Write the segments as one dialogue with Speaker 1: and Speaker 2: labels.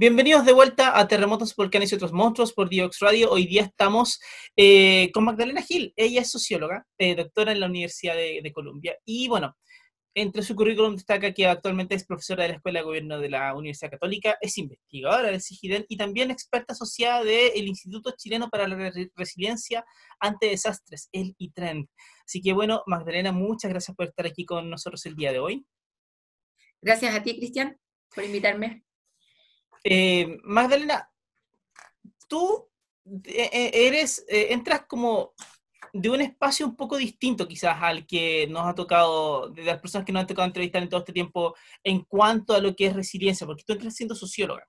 Speaker 1: Bienvenidos de vuelta a Terremotos, Volcanes y otros monstruos por Diox Radio. Hoy día estamos con Magdalena Gil. Ella es socióloga, doctora en la Universidad de Columbia. Y bueno, entre su currículum destaca que actualmente es profesora de la Escuela de Gobierno de la Universidad Católica, es investigadora del CIGIDEN y también experta asociada del Instituto Chileno para la Resiliencia ante Desastres, el ITREND. Así que bueno, Magdalena, muchas gracias por estar aquí con nosotros el día de hoy.
Speaker 2: Gracias a ti, Cristian, por invitarme.
Speaker 1: Magdalena, tú entras como de un espacio un poco distinto quizás al que nos ha tocado, de las personas que nos han tocado entrevistar en todo este tiempo en cuanto a lo que es resiliencia, porque tú entras siendo socióloga.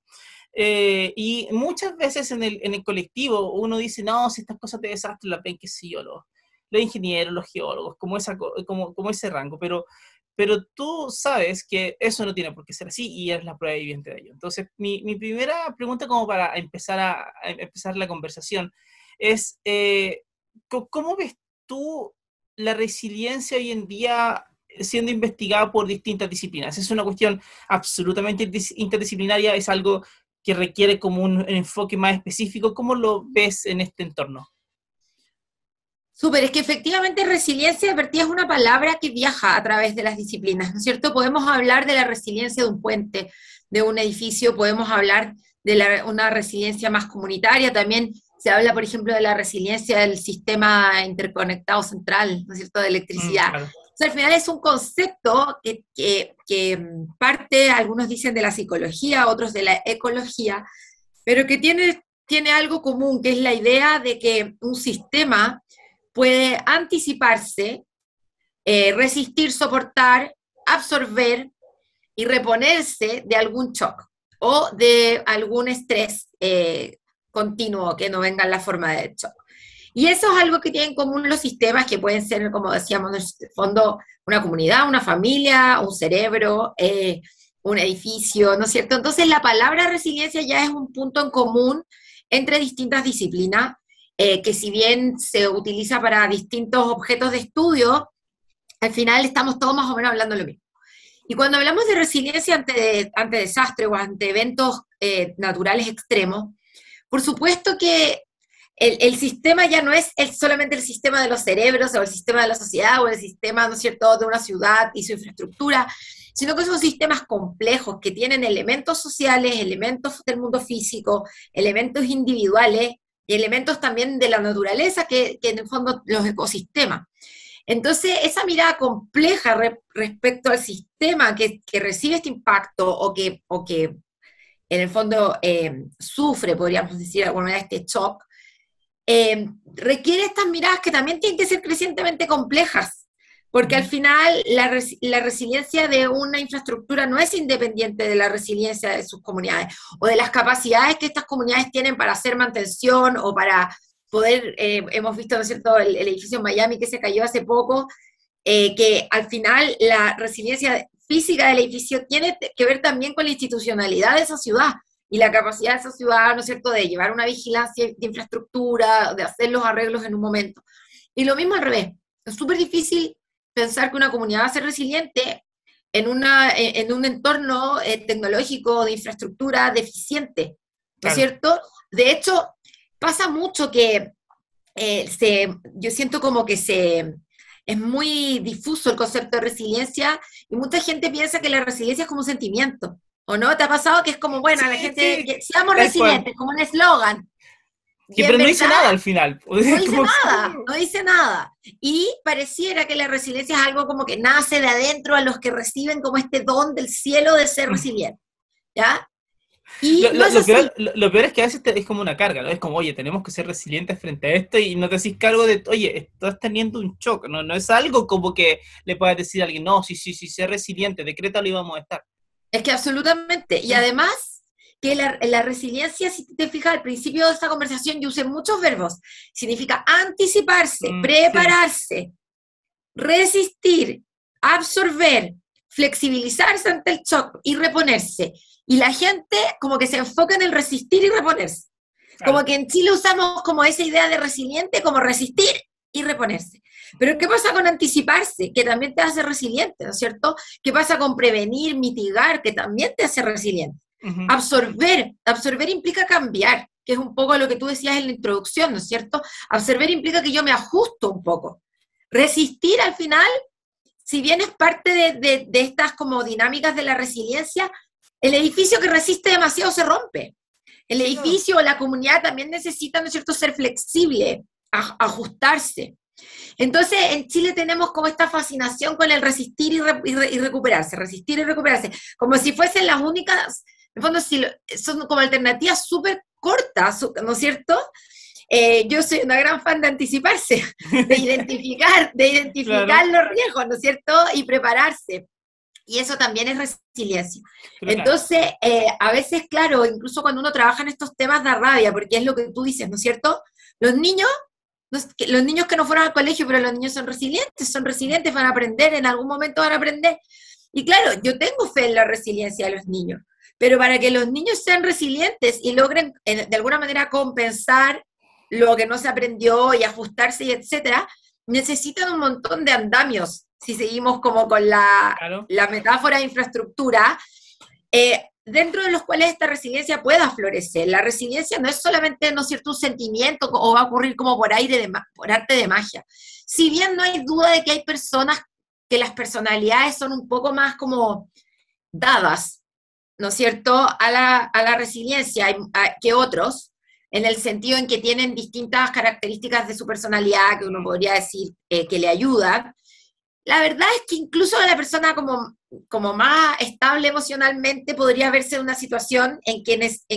Speaker 1: Y muchas veces en el colectivo uno dice, no, si estas cosas de desastre las ven, qué sé yo, los ingenieros, los geólogos, como ese rango, pero tú sabes que eso no tiene por qué ser así y eres la prueba viviente de ello. Entonces, mi primera pregunta como para empezar a empezar la conversación es, ¿cómo ves tú la resiliencia hoy en día siendo investigada por distintas disciplinas? Es una cuestión absolutamente interdisciplinaria, es algo que requiere como un enfoque más específico. ¿Cómo lo ves en este entorno?
Speaker 2: Súper, es que efectivamente resiliencia, advertí, es una palabra que viaja a través de las disciplinas, ¿no es cierto? Podemos hablar de la resiliencia de un puente, de un edificio, podemos hablar de una resiliencia más comunitaria, también se habla, por ejemplo, de la resiliencia del sistema interconectado central, ¿no es cierto?, de electricidad.
Speaker 1: Claro.
Speaker 2: O sea, al final es un concepto que parte, algunos dicen de la psicología, otros de la ecología, pero que tiene algo común, que es la idea de que un sistema puede anticiparse, resistir, soportar, absorber y reponerse de algún shock o de algún estrés continuo que no venga en la forma de shock. Y eso es algo que tienen en común los sistemas, que pueden ser, como decíamos, en el fondo, una comunidad, una familia, un cerebro, un edificio, ¿no es cierto? Entonces la palabra resiliencia ya es un punto en común entre distintas disciplinas, que si bien se utiliza para distintos objetos de estudio, al final estamos todos más o menos hablando lo mismo. Y cuando hablamos de resiliencia ante desastres o ante eventos naturales extremos, por supuesto que el sistema ya no es solamente el sistema de los cerebros o el sistema de la sociedad o el sistema, ¿no es cierto?, de una ciudad y su infraestructura, sino que son sistemas complejos que tienen elementos sociales, elementos del mundo físico, elementos individuales y elementos también de la naturaleza, que en el fondo los ecosistemas. Entonces, esa mirada compleja respecto al sistema que recibe este impacto o que en el fondo sufre, podríamos decir de alguna manera, este shock, requiere estas miradas que también tienen que ser crecientemente complejas, porque al final la resiliencia de una infraestructura no es independiente de la resiliencia de sus comunidades, o de las capacidades que estas comunidades tienen para hacer mantención, o para poder, hemos visto, ¿no es cierto?, el edificio en Miami que se cayó hace poco, que al final la resiliencia física del edificio tiene que ver también con la institucionalidad de esa ciudad, y la capacidad de esa ciudad, ¿no es cierto?, de llevar una vigilancia de infraestructura, de hacer los arreglos en un momento. Y lo mismo al revés. Es súper difícil pensar que una comunidad va a ser resiliente en un entorno tecnológico de infraestructura deficiente, ¿no es cierto? De hecho, pasa mucho que yo siento como que es muy difuso el concepto de resiliencia, y mucha gente piensa que la resiliencia es como un sentimiento. ¿O no? ¿Te ha pasado que es como, bueno, sí, la gente, sí, que seamos resilientes, como un eslogan?
Speaker 1: Pero no dice nada al final.
Speaker 2: No dice nada, no dice nada. Y pareciera que la resiliencia es algo como que nace de adentro a los que reciben como este don del cielo de ser resilientes, ¿ya?
Speaker 1: Y lo peor es que a veces es como una carga, ¿no? Es como, oye, tenemos que ser resilientes frente a esto, y no te haces cargo de, oye, estás teniendo un shock, no es algo como que le puedas decir a alguien, no, sí, ser resiliente, decrétalo y vamos a estar.
Speaker 2: Es que absolutamente, y además que la resiliencia, si te fijas, al principio de esta conversación yo usé muchos verbos, significa anticiparse, prepararse, resistir, absorber, flexibilizarse ante el shock y reponerse. Y la gente como que se enfoca en el resistir y reponerse. Como que en Chile usamos como esa idea de resiliente, como resistir y reponerse. Pero ¿qué pasa con anticiparse? Que también te hace resiliente, ¿no es cierto? ¿Qué pasa con prevenir, mitigar? Que también te hace resiliente.
Speaker 1: Ujú.
Speaker 2: Absorber implica cambiar, que es un poco lo que tú decías en la introducción, ¿no es cierto? Absorber implica que yo me ajusto un poco. Resistir al final, si bien es parte de estas como dinámicas de la resiliencia, el edificio que resiste demasiado se rompe. El
Speaker 1: Claro.
Speaker 2: edificio o la comunidad también necesita, ¿no es cierto?, ser flexible, ajustarse. Entonces, en Chile tenemos como esta fascinación con el resistir y recuperarse, resistir y recuperarse, como si fuesen las únicas, en el fondo, si son como alternativas súper cortas, ¿no es cierto? Yo soy una gran fan de anticiparse, de
Speaker 1: Claro,
Speaker 2: identificar los riesgos, ¿no es cierto? Y prepararse. Y eso también es resiliencia.
Speaker 1: pero claro.
Speaker 2: Entonces, a veces, claro, incluso cuando uno trabaja en estos temas da rabia, porque es lo que tú dices, ¿no es cierto? Los niños, los niños que no fueron al colegio, pero los niños son resilientes, van a aprender, en algún momento van a aprender. Y claro, yo tengo fe en la resiliencia de los niños, pero para que los niños sean resilientes y logren de alguna manera compensar lo que no se aprendió y ajustarse y etcétera, necesitan un montón de andamios, si seguimos como con
Speaker 1: Claro.
Speaker 2: la metáfora de infraestructura, dentro de los cuales esta resiliencia pueda florecer. La resiliencia no es solamente, ¿no es cierto?, un sentimiento o va a ocurrir como por por arte de magia. Si bien no hay duda de que hay personas que las personalidades son un poco más como dadas, ¿no es cierto?, a la resiliencia que otros, en el sentido en que tienen distintas características de su personalidad que uno podría decir que le ayudan. La verdad es que incluso la persona como más estable emocionalmente podría verse en una situación en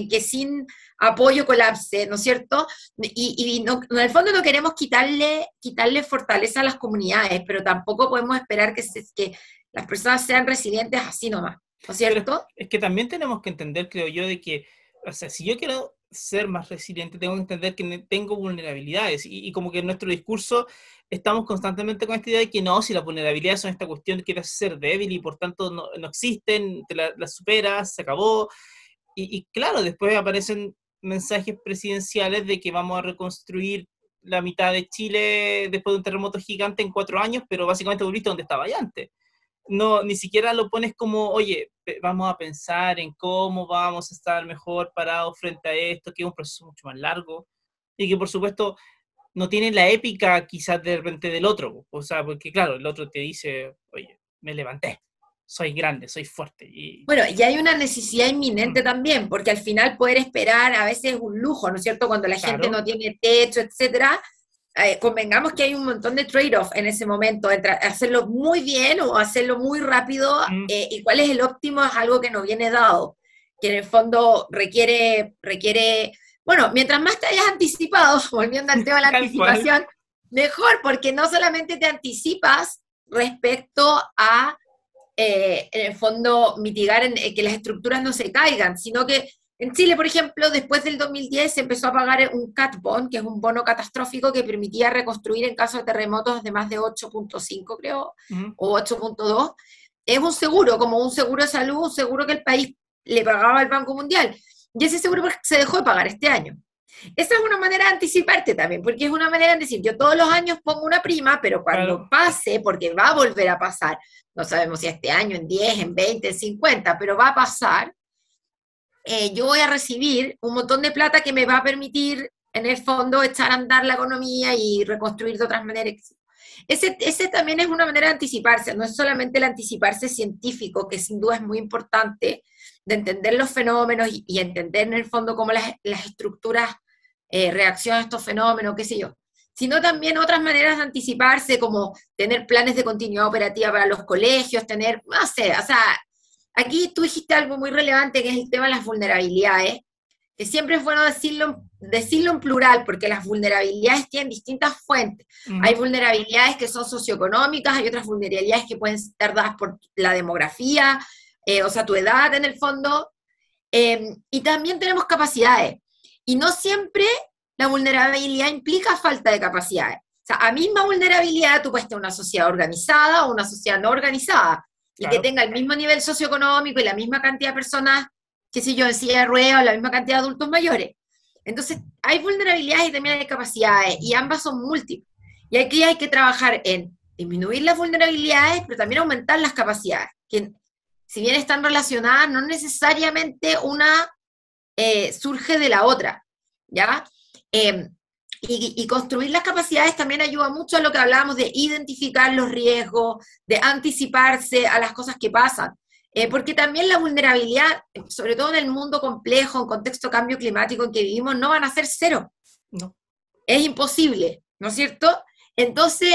Speaker 2: que sin apoyo colapse, ¿no es cierto? Y no, en el fondo no queremos quitarle fortaleza a las comunidades, pero tampoco podemos esperar que las personas sean resilientes así nomás, ¿no es
Speaker 1: Pero
Speaker 2: cierto?
Speaker 1: es que también tenemos que entender, creo yo, de que, o sea, si yo quiero ser más resiliente, tengo que entender que tengo vulnerabilidades y como que en nuestro discurso estamos constantemente con esta idea de que no, si las vulnerabilidades son esta cuestión que eres ser débil y por tanto no existen, las superas, se acabó. Y claro, después aparecen mensajes presidenciales de que vamos a reconstruir la mitad de Chile después de un terremoto gigante en 4 años, pero básicamente volviste donde estaba ya antes. No, ni siquiera lo pones como, oye, vamos a pensar en cómo vamos a estar mejor parados frente a esto, que es un proceso mucho más largo y que por supuesto no tiene la épica quizás de repente del otro, o sea, porque claro, el otro te dice, oye, me levanté, soy grande, soy fuerte y
Speaker 2: Bueno, y hay una necesidad inminente también, porque al final poder esperar a veces es un lujo, ¿no es cierto? Cuando la gente
Speaker 1: claro,
Speaker 2: no tiene techo, etcétera, convengamos que hay un montón de trade-off en ese momento, entre hacerlo muy bien o hacerlo muy rápido,
Speaker 1: mm,
Speaker 2: y cuál es el óptimo es algo que no viene dado, que en el fondo requiere, bueno, mientras más te hayas anticipado, volviendo al tema de la
Speaker 1: tal cual,
Speaker 2: anticipación, mejor, porque no solamente te anticipas respecto a en el fondo mitigar que las estructuras no se caigan, sino que en Chile, por ejemplo, después del 2010 se empezó a pagar un CAT bond, que es un bono catastrófico que permitía reconstruir en caso de terremotos de más de 8.5, creo,
Speaker 1: mm,
Speaker 2: o 8.2. Es un seguro, como un seguro de salud, un seguro que el país le pagaba al Banco Mundial. Y ese seguro se dejó de pagar este año. Esa es una manera de anticiparte también, porque es una manera de decir, yo todos los años pongo una prima, pero cuando
Speaker 1: claro,
Speaker 2: pase, porque va a volver a pasar, no sabemos si este año, en 10, en 20, en 50, pero va a pasar, yo voy a recibir un montón de plata que me va a permitir, en el fondo, echar a andar la economía y reconstruir de otras maneras. Ese también es una manera de anticiparse, no es solamente el anticiparse científico, que sin duda es muy importante, de entender los fenómenos y entender en el fondo cómo las estructuras reaccionan a estos fenómenos, qué sé yo, sino también otras maneras de anticiparse, como tener planes de continuidad operativa para los colegios, tener, no sé, o sea, aquí tú dijiste algo muy relevante que es el tema de las vulnerabilidades, que siempre es bueno decirlo en plural, porque las vulnerabilidades tienen distintas fuentes. Hay
Speaker 1: mm,
Speaker 2: vulnerabilidades que son socioeconómicas, hay otras vulnerabilidades que pueden estar dadas por la demografía, o sea, tu edad en el fondo, y también tenemos capacidades. Y no siempre la vulnerabilidad implica falta de capacidades. O sea, a misma vulnerabilidad tú puedes tener una sociedad organizada o una sociedad no organizada, y que
Speaker 1: claro,
Speaker 2: tenga el mismo nivel socioeconómico y la misma cantidad de personas, qué sé yo, en silla de ruedas o la misma cantidad de adultos mayores. Entonces, hay vulnerabilidades y también hay capacidades, y ambas son múltiples. Y aquí hay que trabajar en disminuir las vulnerabilidades, pero también aumentar las capacidades. Que si bien están relacionadas, no necesariamente una surge de la otra, ¿ya? Eh, y construir las capacidades también ayuda mucho a lo que hablábamos de identificar los riesgos, de anticiparse a las cosas que pasan. Porque también la vulnerabilidad, sobre todo en el mundo complejo, en contexto de cambio climático en que vivimos, no van a ser cero.
Speaker 1: No.
Speaker 2: Es imposible, ¿no es cierto? Entonces,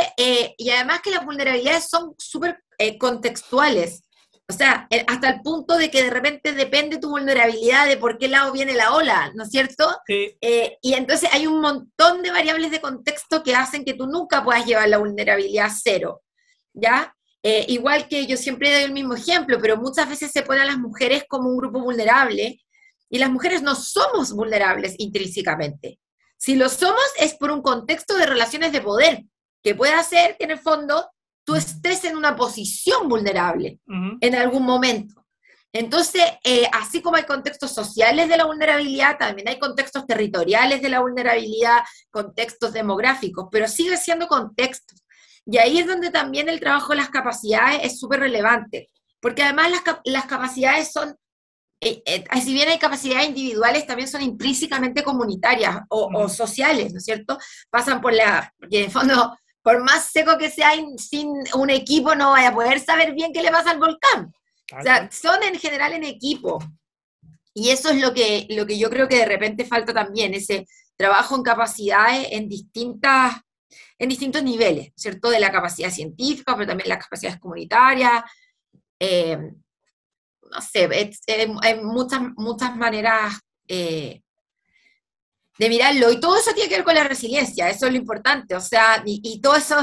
Speaker 2: y además que las vulnerabilidades son súper contextuales. O sea, hasta el punto de que de repente depende tu vulnerabilidad de por qué lado viene la ola, ¿no es cierto?
Speaker 1: Sí.
Speaker 2: Y entonces hay un montón de variables de contexto que hacen que tú nunca puedas llevar la vulnerabilidad a cero, ¿ya? Igual que yo siempre doy el mismo ejemplo, pero muchas veces se pone a las mujeres como un grupo vulnerable, y las mujeres no somos vulnerables intrínsecamente. Si lo somos es por un contexto de relaciones de poder, que puede hacer que en el fondo tú estés en una posición vulnerable en algún momento. Entonces, así como hay contextos sociales de la vulnerabilidad, también hay contextos territoriales de la vulnerabilidad, contextos demográficos, pero sigue siendo contextos. Y ahí es donde también el trabajo de las capacidades es súper relevante, porque además las capacidades son, si bien hay capacidades individuales, también son intrínsecamente comunitarias o sociales, ¿no es cierto? Pasan por porque en el fondo, por más seco que sea, sin un equipo no vaya a poder saber bien qué le pasa al volcán. O sea, son en general en equipo. Y eso es lo que yo creo que de repente falta también, ese trabajo en capacidades en distintos niveles, ¿cierto? De la capacidad científica, pero también las capacidades comunitarias. No sé, hay muchas maneras de mirarlo, y todo eso tiene que ver con la resiliencia, eso es lo importante, o sea, y todo eso,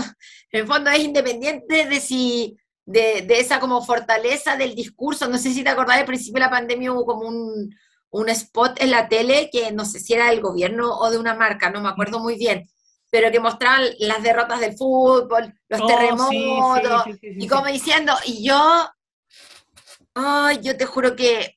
Speaker 2: en el fondo, es independiente de si, de esa como fortaleza del discurso. No sé si te acordás, al principio de la pandemia hubo como un spot en la tele, que no sé si era del gobierno o de una marca, no me acuerdo muy bien, pero que mostraban las derrotas del fútbol, los terremotos, y como diciendo, y yo, ay, yo te juro que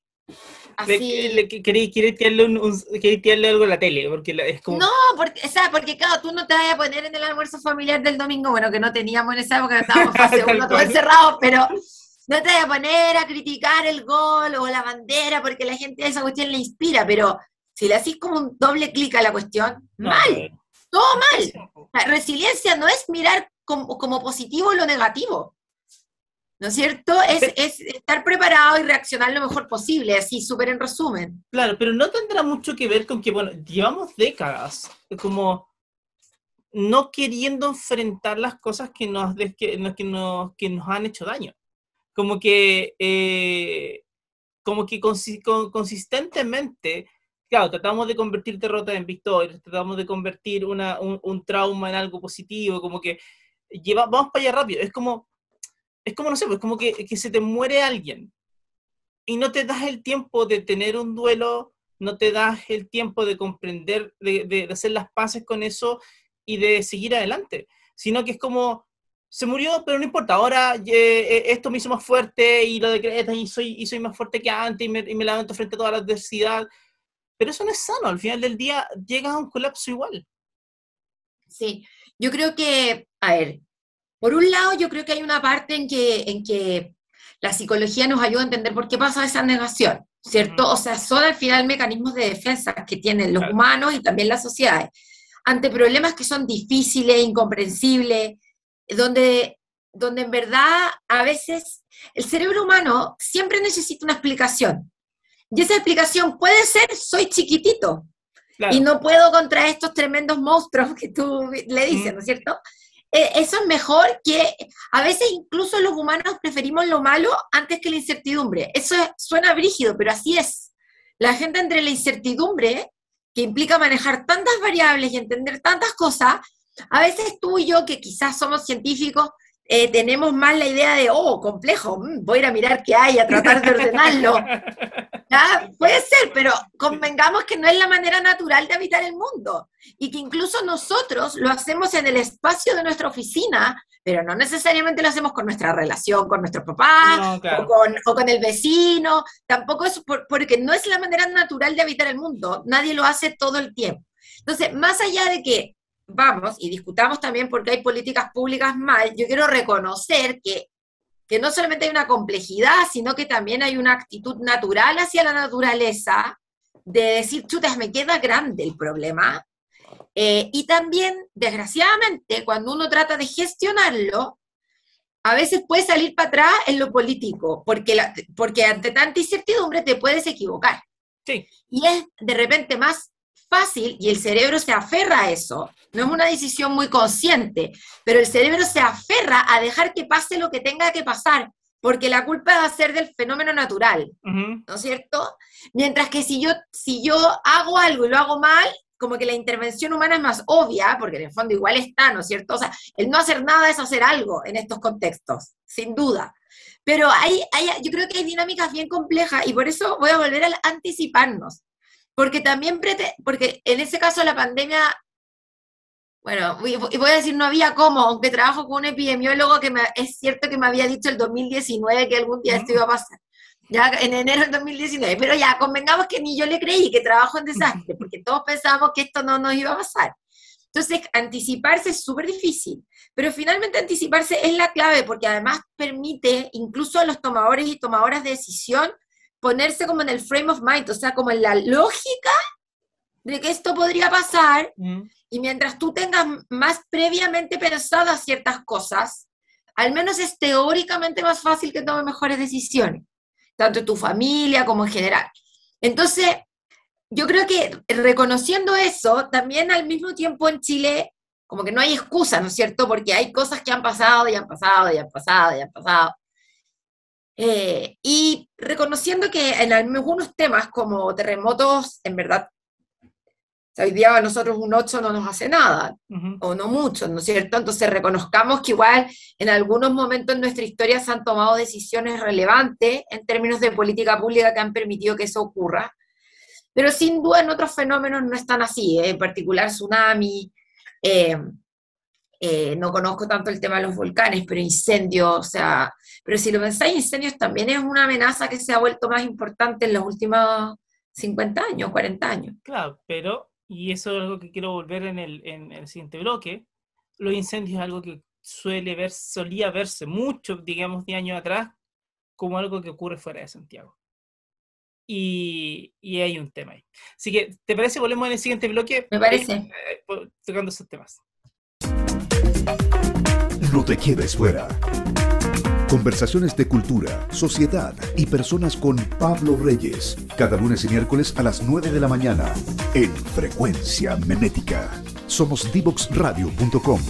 Speaker 2: así...
Speaker 1: Queréis tirarle algo a la tele, porque es como...
Speaker 2: No, porque claro, tú no te vas a poner en el almuerzo familiar del domingo, bueno, que no teníamos en esa época, estábamos en fase 1 todos encerrados, pero no te vas a poner a criticar el gol o la bandera, porque la gente a esa cuestión le inspira, pero si le hacís como un doble clic a la cuestión, mal, todo mal. La resiliencia no es mirar como positivo lo negativo, ¿no es cierto? Es estar preparado y reaccionar lo mejor posible, así súper en resumen.
Speaker 1: Claro, pero no tendrá mucho que ver con que, bueno, llevamos décadas como no queriendo enfrentar las cosas que nos han hecho daño. Como que consistentemente, claro, tratamos de convertir derrotas en victorias, tratamos de convertir un trauma en algo positivo, como que vamos para allá rápido. No sé, pues como que se te muere alguien y no te das el tiempo de tener un duelo, no te das el tiempo de comprender, de hacer las paces con eso y de seguir adelante, sino que es como, se murió, pero no importa, ahora esto me hizo más fuerte y lo decretas y soy más fuerte que antes y me levanto frente a toda la adversidad, pero eso no es sano, al final del día llegas a un colapso igual.
Speaker 2: Sí, yo creo que, a ver, por un lado yo creo que hay una parte en que la psicología nos ayuda a entender por qué pasa esa negación, ¿cierto? O sea, son al final mecanismos de defensa que tienen los humanos y también las sociedades, ante problemas que son difíciles, incomprensibles, donde en verdad a veces el cerebro humano siempre necesita una explicación. Y esa explicación puede ser: soy chiquitito, y no puedo contra estos tremendos monstruos que tú le dices, ¿no es cierto? Eso es mejor que, a veces incluso los humanos preferimos lo malo antes que la incertidumbre. Eso suena brígido, pero así es. La gente, entre la incertidumbre, que implica manejar tantas variables y entender tantas cosas, a veces tú y yo, que quizás somos científicos, tenemos más la idea de, complejo, voy a ir a mirar qué hay, a tratar de ordenarlo. ¿Ya? Puede ser, pero convengamos que no es la manera natural de habitar el mundo, y que incluso nosotros lo hacemos en el espacio de nuestra oficina, pero no necesariamente lo hacemos con nuestra relación con nuestro papá,
Speaker 1: No, claro.
Speaker 2: o con el vecino, tampoco es porque no es la manera natural de habitar el mundo, nadie lo hace todo el tiempo. Entonces, más allá de que vamos y discutamos también porque hay políticas públicas mal, yo quiero reconocer que que no solamente hay una complejidad, sino que también hay una actitud natural hacia la naturaleza, de decir, chutas, me queda grande el problema. Y también, desgraciadamente, cuando uno trata de gestionarlo, a veces puede salir para atrás en lo político, porque ante tanta incertidumbre te puedes equivocar.
Speaker 1: Sí.
Speaker 2: Y es de repente más fácil, y el cerebro se aferra a eso, no es una decisión muy consciente, pero el cerebro se aferra a dejar que pase lo que tenga que pasar, porque la culpa va a ser del fenómeno natural, ¿no es cierto? Mientras que si yo hago algo y lo hago mal, como que la intervención humana es más obvia, porque en el fondo igual está, ¿no es cierto? O sea, el no hacer nada es hacer algo en estos contextos, sin duda. Pero yo creo que hay dinámicas bien complejas, y por eso voy a volver a anticiparnos. Porque también, porque en ese caso la pandemia, bueno, y voy a decir no había cómo, aunque trabajo con un epidemiólogo que es cierto que me había dicho el 2019 que algún día esto iba a pasar, ya en enero del 2019, pero ya convengamos que ni yo le creí, que trabajo en desastre, porque todos pensábamos que esto no nos iba a pasar. Entonces, anticiparse es súper difícil, pero finalmente anticiparse es la clave, porque además permite incluso a los tomadores y tomadoras de decisión ponerse como en el frame of mind, o sea, como en la lógica de que esto podría pasar, y mientras tú tengas más previamente pensadas ciertas cosas, al menos es teóricamente más fácil que tomes mejores decisiones, tanto en tu familia como en general. Entonces, yo creo que reconociendo eso, también al mismo tiempo en Chile, como que no hay excusa, ¿no es cierto? Porque hay cosas que han pasado, y han pasado, y han pasado, y han pasado. Y reconociendo que en algunos temas como terremotos, en verdad, hoy día a nosotros un 8 no nos hace nada, o no mucho, ¿no es cierto? Entonces reconozcamos que igual en algunos momentos en nuestra historia se han tomado decisiones relevantes en términos de política pública que han permitido que eso ocurra, pero sin duda en otros fenómenos no están así, en particular tsunami, no conozco tanto el tema de los volcanes, pero incendios, o sea, pero si lo pensáis, incendios también es una amenaza que se ha vuelto más importante en los últimos 50 años, 40 años.
Speaker 1: Claro, pero, y eso es algo que quiero volver en el siguiente bloque, los incendios es algo que solía verse mucho, digamos, de años atrás, como algo que ocurre fuera de Santiago. Y hay un tema ahí. Así que, ¿te parece? Volvemos en el siguiente bloque.
Speaker 2: Me parece.
Speaker 1: Tocando esos temas.
Speaker 3: No te quedes fuera. Conversaciones de cultura, sociedad y personas con Pablo Reyes. Cada lunes y miércoles a las 9 de la mañana en Frecuencia Memética. Somos Divoxradio.com.